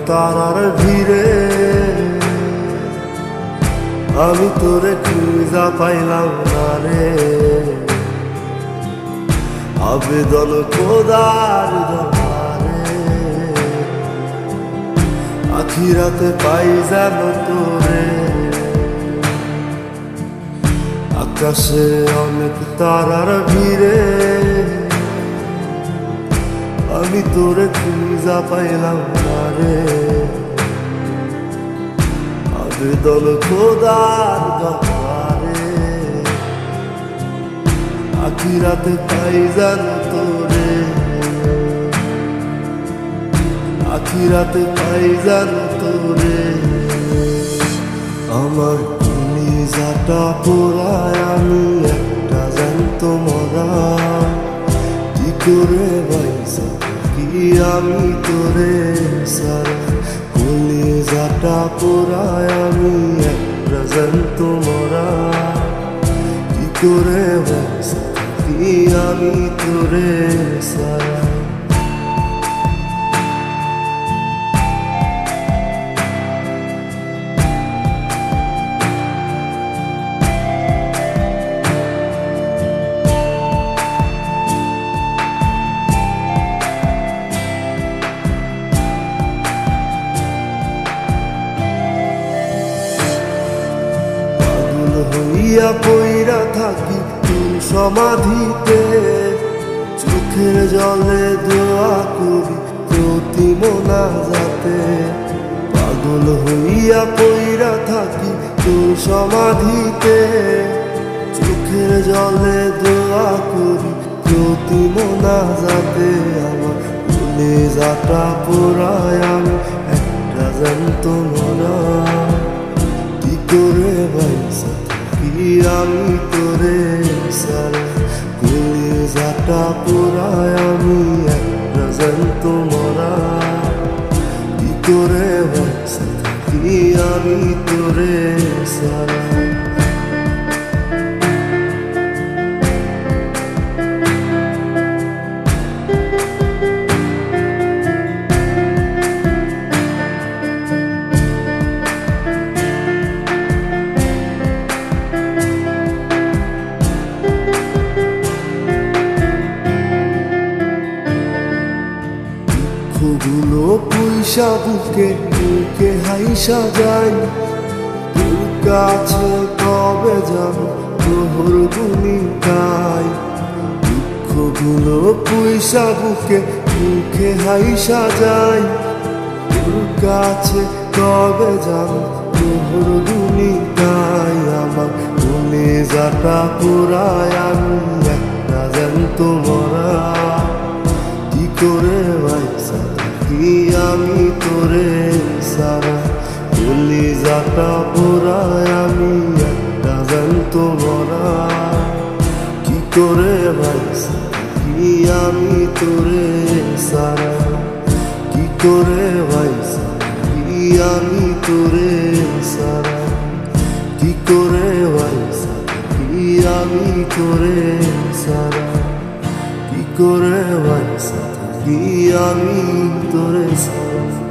তারার ভিড়ে আমি তোরে খুঁজা পাইলাম না রে। আবেদন খোদার দরবারে আখিরাতে পাই যেন তোরে। আকাশে অনেক তারার ভিড়ে আমি তোরে খুঁজা পাইলাম না রে। আবেদন খোদার দরবারে আখিরাতে পাই যেন তোরে। আখিরাতে পাই যেন তোরে। আমার কলিজাটা পোড়ায় আমি একটা জ্যান্ত মরা। কি করে বাইসা কি আমি তোরে সারা। কলিজাটা পোড়ায় আমি একটা জ্যান্ত মরা। কি করে বাইসা কি আমি তোরে সারা। হইয়া পইরা থাকি তোর সমাধিতে। চোখের জলে দোয়া করি প্রতি মোনাজাতে। পাগল হইয়া পইরা থাকি তোর সমাধিতে। চোখের জলে দোয়া করি প্রতি মোনাজাতে। আমার কলিজাটা পোড়ায় আমি একটা জ্যান্ত মরা। কি করে বাইসা কি আমি তোরে সারা। কলিজাটা পোড়ায় আমি একটা জ্যান্ত মরা। কি করে বাইসা কি আমি তোরে সারা। গুলো পয়সা বুকে বুকে হাইসা যাই। তোর কাছে কবে যাব তোর গুনি গাই। দুঃখগুলো পয়সা বুকে বুকে হাইসা যাই। তোর কাছে কবে যাব তোর গুনি গাই। আমার কলিজাটা পোড়ায় আমি একটা জ্যান্ত মরা। কি করে বাইসা কি আমি তোরে সারা। কলিজাটা পোড়ায় আমি একটা জ্যান্ত মরা। কি করে বাইসা কি আমি তোরে সারা। কি করে বাইসা কি আমি তোরে সারা। কি করে বাইসা কি আমি তোরে সারা। কি করে বাইসা কি আমি তোরে সারা।